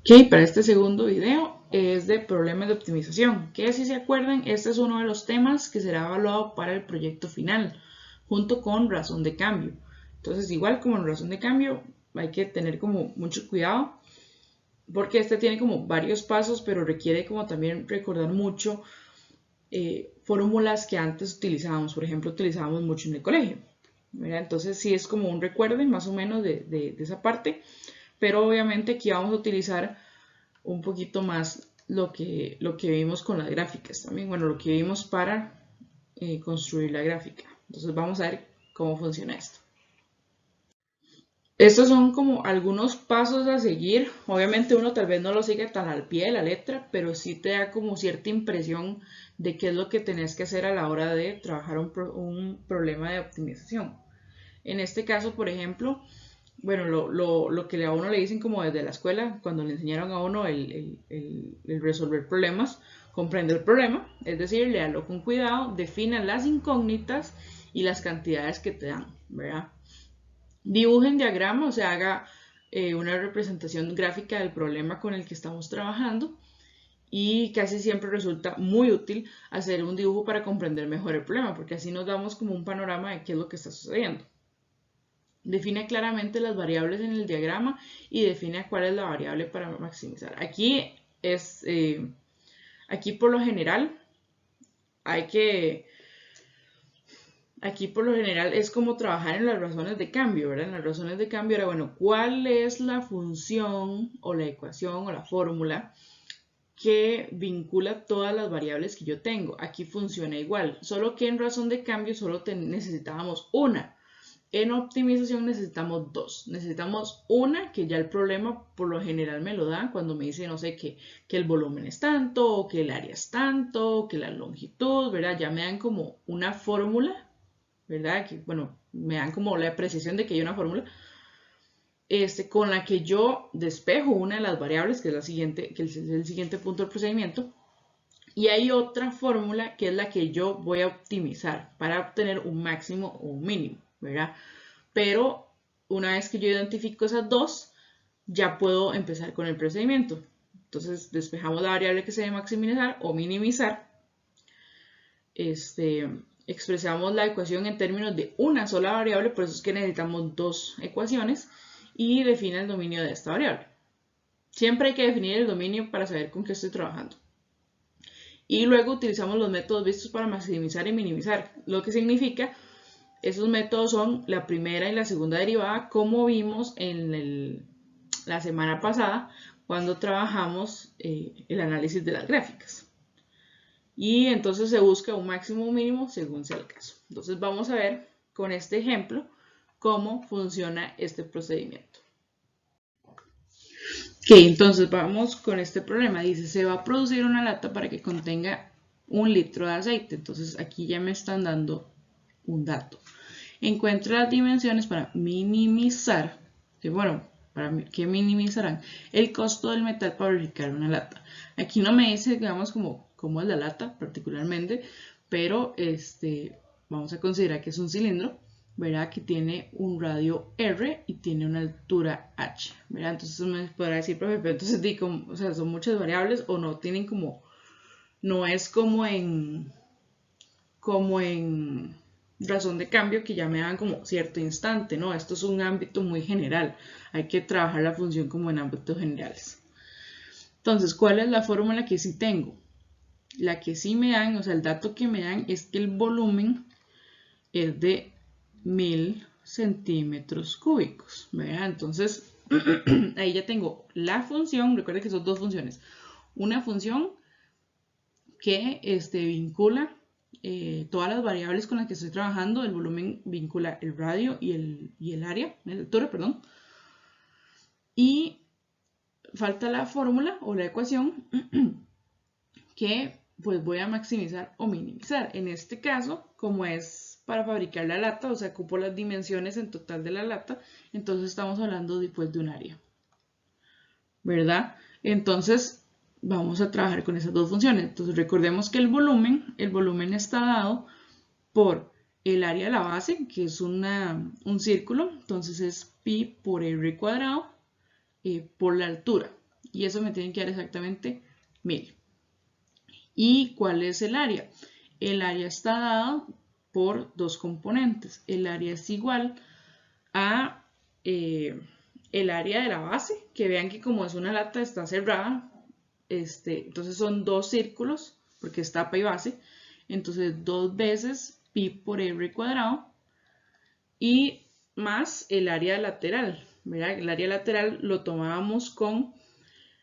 Ok, para este segundo video es de problemas de optimización, que si se acuerdan, este es uno de los temas que será evaluado para el proyecto final, junto con razón de cambio. Entonces, igual como en razón de cambio, hay que tener como mucho cuidado, porque este tiene como varios pasos, pero requiere como también recordar mucho fórmulas que antes utilizábamos. Por ejemplo, utilizábamos mucho en el colegio, ¿verdad? Entonces, sí es como un recuerdo más o menos de esa parte, pero obviamente aquí vamos a utilizar un poquito más lo que vimos con las gráficas también, bueno, lo que vimos para construir la gráfica. Entonces vamos a ver cómo funciona esto. Estos son como algunos pasos a seguir. Obviamente uno tal vez no lo sigue tan al pie de la letra, pero sí te da como cierta impresión de qué es lo que tenés que hacer a la hora de trabajar un problema de optimización. En este caso, por ejemplo, bueno, lo que a uno le dicen como desde la escuela, cuando le enseñaron a uno el resolver problemas, comprende el problema, es decir, léalo con cuidado, defina las incógnitas y las cantidades que te dan, ¿verdad? Dibujen diagrama, o sea, haga una representación gráfica del problema con el que estamos trabajando y casi siempre resulta muy útil hacer un dibujo para comprender mejor el problema, porque así nos damos como un panorama de qué es lo que está sucediendo. Define claramente las variables en el diagrama y define cuál es la variable para maximizar. Aquí por lo general aquí por lo general es como trabajar en las razones de cambio, ¿verdad? En las razones de cambio era, bueno, ¿cuál es la función o la ecuación o la fórmula que vincula todas las variables que yo tengo? Aquí funciona igual, solo que en razón de cambio solo necesitábamos una. En optimización necesitamos dos. Necesitamos una que ya el problema por lo general me lo da cuando me dice, no sé, que el volumen es tanto, o que el área es tanto, que la longitud, ¿verdad? Ya me dan como una fórmula, ¿verdad? Que, bueno, me dan como la precisión de que hay una fórmula con la que yo despejo una de las variables, que es el siguiente punto del procedimiento. Y hay otra fórmula que es la que yo voy a optimizar para obtener un máximo o un mínimo, ¿verdad? Pero una vez que yo identifico esas dos, ya puedo empezar con el procedimiento. Entonces despejamos la variable que se debe maximizar o minimizar. Expresamos la ecuación en términos de una sola variable, por eso es que necesitamos dos ecuaciones, y define el dominio de esta variable. Siempre hay que definir el dominio para saber con qué estoy trabajando. Y luego utilizamos los métodos vistos para maximizar y minimizar, lo que significa esos métodos son la primera y la segunda derivada, como vimos en la semana pasada cuando trabajamos el análisis de las gráficas. Y entonces se busca un máximo o mínimo según sea el caso. Entonces vamos a ver con este ejemplo cómo funciona este procedimiento. Ok, entonces vamos con este problema. Dice, se va a producir una lata para que contenga 1 litro de aceite. Entonces aquí ya me están dando un dato. Encuentra las dimensiones para minimizar, que bueno, ¿qué minimizarán? El costo del metal para fabricar una lata. Aquí no me dice, digamos, cómo es la lata particularmente, pero vamos a considerar que es un cilindro, ¿verdad? Que tiene un radio R y tiene una altura H, ¿verdad? Entonces me podrá decir, profe, pero entonces o sea, son muchas variables o no tienen no es como en razón de cambio que ya me dan como cierto instante, ¿no? Esto es un ámbito muy general, hay que trabajar la función como en ámbitos generales. Entonces, ¿cuál es la fórmula que sí tengo? La que sí me dan, o sea, el dato que me dan es que el volumen es de 1000 centímetros cúbicos, ¿verdad? Entonces, ahí ya tengo la función, recuerden que son dos funciones, una función que vincula todas las variables con las que estoy trabajando. El volumen vincula el radio y el área, la altura, perdón. Y falta la fórmula o la ecuación que pues voy a maximizar o minimizar. En este caso, como es para fabricar la lata, o sea, ocupo las dimensiones en total de la lata, entonces estamos hablando después de un área, ¿verdad? Entonces, vamos a trabajar con esas dos funciones. Entonces, recordemos que el volumen está dado por el área de la base, que es un círculo, entonces es pi por r cuadrado por la altura. y eso me tiene que dar exactamente 1000. ¿Y cuál es el área? El área está dado por dos componentes. El área es igual a el área de la base, que vean que como es una lata está cerrada, entonces son dos círculos, porque es tapa y base, entonces 2 veces pi por r cuadrado, y más el área lateral, ¿verdad? El área lateral lo tomábamos con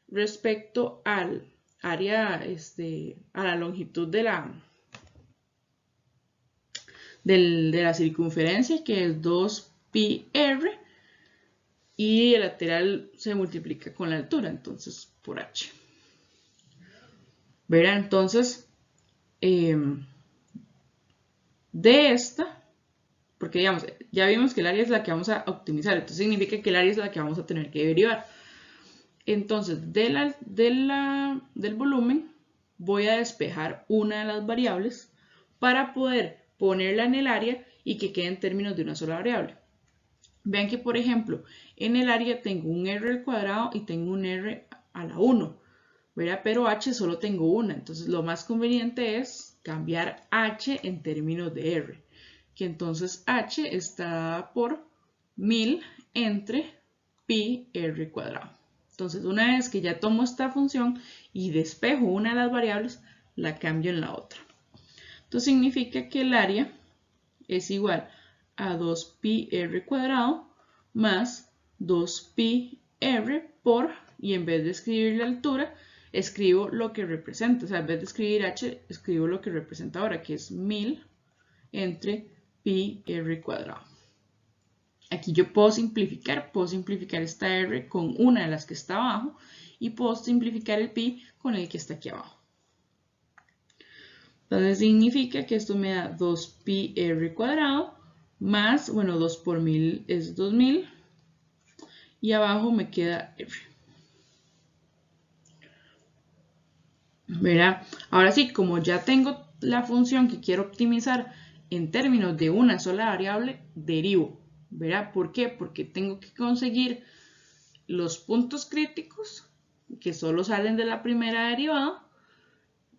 respecto al área, a la longitud de la circunferencia, que es 2πr, y el lateral se multiplica con la altura, entonces por h. ¿Verdad? Entonces, de esta, porque digamos, ya vimos que el área es la que vamos a optimizar, entonces significa que el área es la que vamos a tener que derivar. Entonces, del volumen voy a despejar una de las variables para poder ponerla en el área y que quede en términos de una sola variable. Vean que, por ejemplo, en el área tengo un r al cuadrado y tengo un r a la 1, ¿verdad? Pero h solo tengo una, entonces lo más conveniente es cambiar h en términos de r, que entonces h está por 1000 entre pi r cuadrado. Entonces, una vez que ya tomo esta función y despejo una de las variables, la cambio en la otra. Entonces significa que el área es igual a 2πr cuadrado más 2πr por, y en vez de escribir la altura, escribo lo que representa. O sea, en vez de escribir h, escribo lo que representa ahora, que es 1000 entre πr cuadrado. Aquí yo puedo simplificar esta r con una de las que está abajo y puedo simplificar el pi con el que está aquí abajo. Entonces significa que esto me da 2πr cuadrado más, bueno, 2 por 1000 es 2000 y abajo me queda r. ¿Verdad? Ahora sí, como ya tengo la función que quiero optimizar en términos de una sola variable, derivo. ¿Verdad? ¿Por qué? Porque tengo que conseguir los puntos críticos que solo salen de la primera derivada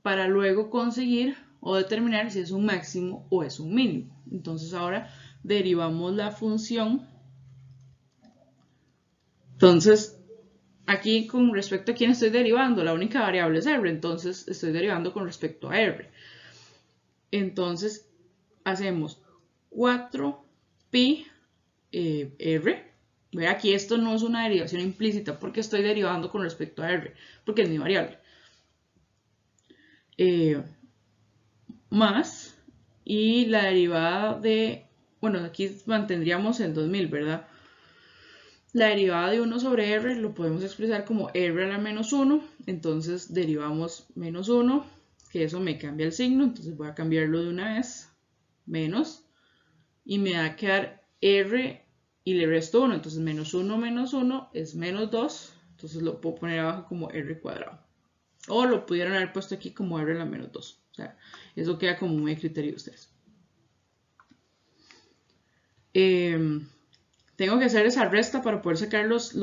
para luego conseguir o determinar si es un máximo o es un mínimo. Entonces ahora derivamos la función. Entonces aquí con respecto a quién estoy derivando, la única variable es r, entonces estoy derivando con respecto a r. Entonces hacemos 4π r. Aquí esto no es una derivación implícita porque estoy derivando con respecto a r, porque es mi variable. Más, y la derivada de, bueno, aquí mantendríamos el 2000, ¿verdad? La derivada de 1 sobre r lo podemos expresar como r a la menos 1, entonces derivamos menos 1, que eso me cambia el signo, entonces voy a cambiarlo de una vez, menos, y me va a quedar r y le resto 1, entonces menos 1 es menos 2, entonces lo puedo poner abajo como r cuadrado. O lo pudieron haber puesto aquí como r a la menos 2, o sea, eso queda como muy a criterio de ustedes. Tengo que hacer esa resta para poder sacar los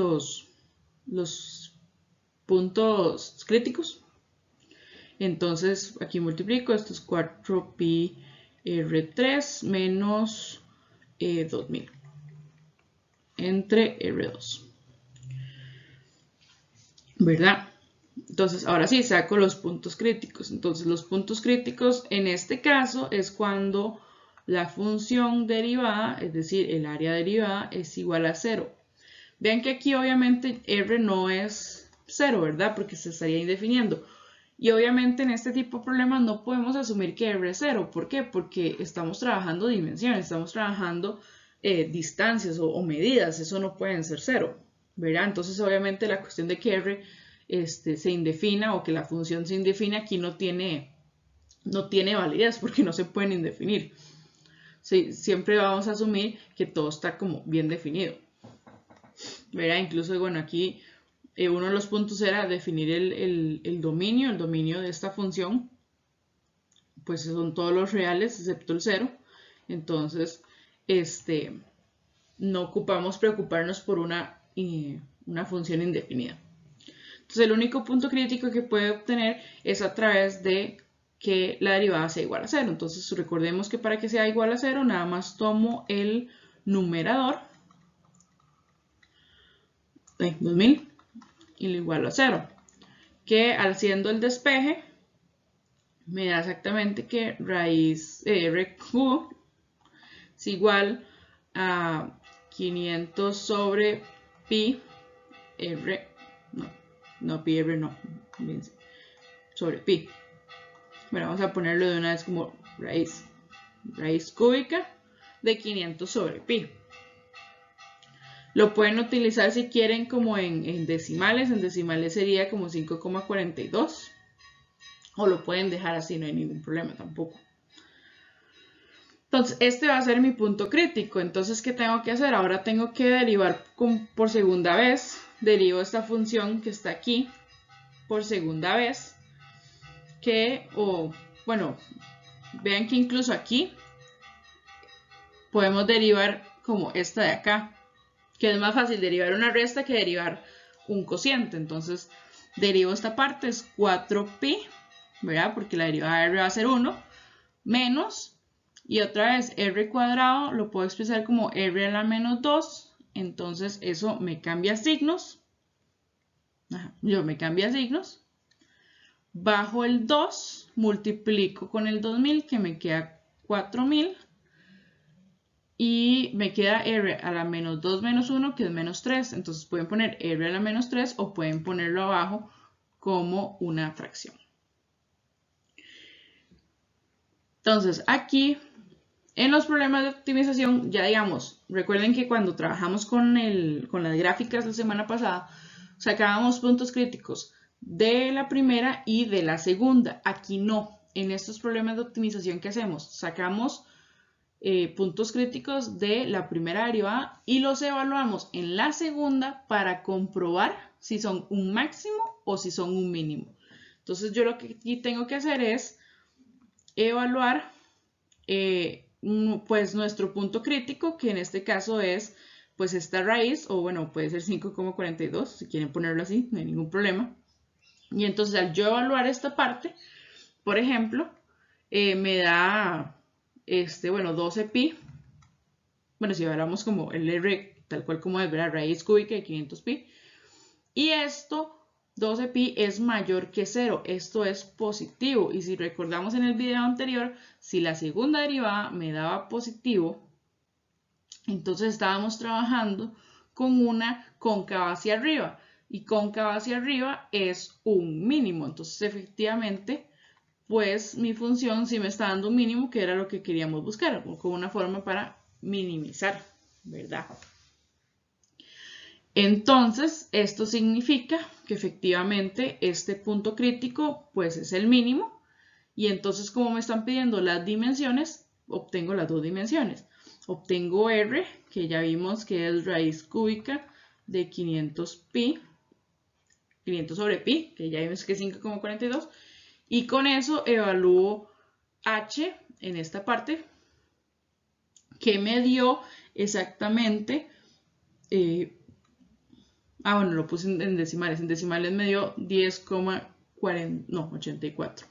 puntos críticos. Entonces aquí multiplico, esto es 4π r3 menos 2000 entre r2. ¿Verdad? Entonces ahora sí saco los puntos críticos. Entonces los puntos críticos en este caso es cuando la función derivada, es decir, el área derivada, es igual a 0. Vean que aquí obviamente r no es 0, ¿verdad? Porque se estaría indefiniendo. Y obviamente en este tipo de problemas no podemos asumir que r es 0. ¿Por qué? Porque estamos trabajando dimensiones, estamos trabajando distancias o medidas. Eso no pueden ser 0, ¿verdad? Entonces obviamente la cuestión de que r se indefina o que la función se indefina aquí no tiene validez porque no se pueden indefinir. Sí, siempre vamos a asumir que todo está como bien definido. ¿Verdad? Incluso, bueno, aquí uno de los puntos era definir el dominio de esta función. Pues son todos los reales excepto el 0. Entonces, no ocupamos preocuparnos por una función indefinida. Entonces, Entonces el único punto crítico que puede obtener es a través de que la derivada sea igual a 0. Entonces recordemos que para que sea igual a 0 nada más tomo el numerador, 2000, y lo igualo a 0. Que haciendo el despeje me da exactamente que raíz r cubo es igual a 500 sobre pi r, no pi r no, sobre pi. Bueno, vamos a ponerlo de una vez como raíz cúbica de 500 sobre pi. Lo pueden utilizar si quieren como en decimales. En decimales sería como 5,42. O lo pueden dejar así, no hay ningún problema tampoco. Entonces, este va a ser mi punto crítico. Entonces, ¿qué tengo que hacer? Ahora tengo que derivar por segunda vez. Derivo esta función que está aquí por segunda vez. Bueno, vean que incluso aquí podemos derivar como esta de acá. Que es más fácil derivar una resta que derivar un cociente. Entonces, derivo esta parte, es 4pi, ¿verdad? Porque la derivada de r va a ser 1, menos, y otra vez r cuadrado lo puedo expresar como r a la menos 2. Entonces, eso me cambia signos. Me cambia signos. Bajo el 2, multiplico con el 2000, que me queda 4000. Y me queda r a la menos 2 menos 1, que es menos 3. Entonces pueden poner r a la menos 3 o pueden ponerlo abajo como una fracción. Entonces aquí en los problemas de optimización, ya digamos, recuerden que cuando trabajamos con las gráficas la semana pasada, sacábamos puntos críticos de la primera y de la segunda. Aquí no. En estos problemas de optimización que hacemos, sacamos puntos críticos de la primera derivada y los evaluamos en la segunda para comprobar si son un máximo o si son un mínimo. Entonces yo lo que aquí tengo que hacer es evaluar pues nuestro punto crítico, que en este caso es pues esta raíz, o bueno, puede ser 5,42 si quieren ponerlo así, no hay ningún problema. Y entonces al yo evaluar esta parte, por ejemplo, me da 12pi. Bueno, si hablamos como el r tal cual como es, ¿verdad? Raíz cúbica de 500pi. Y esto, 12pi es mayor que 0. Esto es positivo. Y si recordamos en el video anterior, si la segunda derivada me daba positivo, entonces estábamos trabajando con una cóncava hacia arriba. Y cóncava hacia arriba es un mínimo. Entonces, efectivamente, pues mi función sí me está dando un mínimo, que era lo que queríamos buscar, o como una forma para minimizar, ¿verdad? Entonces, esto significa que efectivamente este punto crítico pues es el mínimo, y entonces como me están pidiendo las dimensiones, obtengo las dos dimensiones. Obtengo r, que ya vimos que es raíz cúbica de 500pi, 500 sobre pi, que ya vimos que es 5,42, y con eso evalúo h en esta parte, que me dio exactamente, bueno, lo puse en decimales. En decimales me dio 10,84.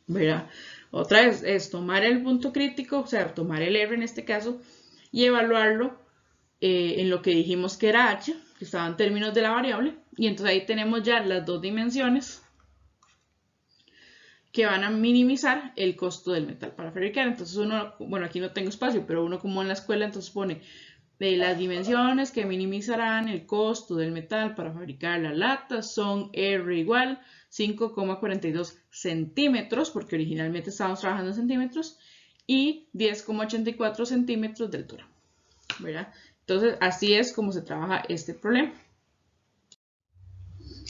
¿Verdad? Otra vez es tomar el punto crítico, o sea, tomar el r en este caso, y evaluarlo en lo que dijimos que era h, que estaba en términos de la variable. Y entonces ahí tenemos ya las dos dimensiones que van a minimizar el costo del metal para fabricar. Entonces uno, bueno, aquí no tengo espacio, pero uno como en la escuela entonces pone las dimensiones que minimizarán el costo del metal para fabricar la lata son R igual 5,42 centímetros, porque originalmente estábamos trabajando en centímetros, y 10,84 centímetros de altura, ¿verdad? Entonces así es como se trabaja este problema.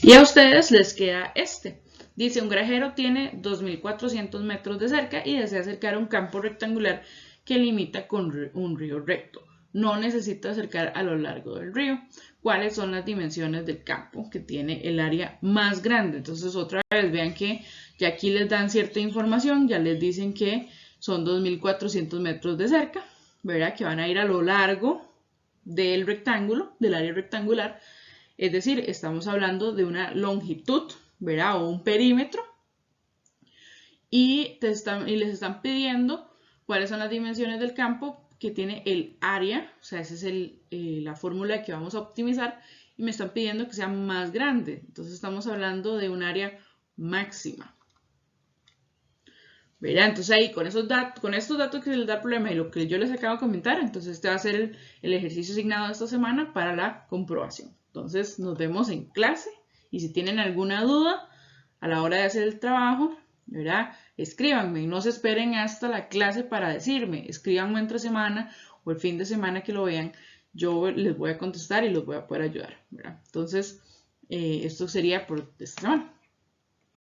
Y a ustedes les queda este. Dice, un granjero tiene 2.400 metros de cerca y desea acercar un campo rectangular que limita con un río recto. No necesita acercar a lo largo del río. ¿Cuáles son las dimensiones del campo que tiene el área más grande? Entonces otra vez vean que ya aquí les dan cierta información, ya les dicen que son 2.400 metros de cerca, ¿verdad? Que van a ir a lo largo del rectángulo, del área rectangular. Es decir, estamos hablando de una longitud, ¿verdad? O un perímetro. Y les están pidiendo cuáles son las dimensiones del campo que tiene el área. O sea, esa es la fórmula que vamos a optimizar. Y me están pidiendo que sea más grande. Entonces estamos hablando de un área máxima. ¿Verdad? Entonces ahí con estos datos que les da el problema y lo que yo les acabo de comentar, entonces este va a ser el ejercicio asignado de esta semana para la comprobación. Entonces nos vemos en clase y si tienen alguna duda a la hora de hacer el trabajo, ¿verdad? Escríbanme, no se esperen hasta la clase para decirme, escríbanme entre semana o el fin de semana que lo vean, yo les voy a contestar y los voy a poder ayudar, ¿verdad? Entonces esto sería por esta semana.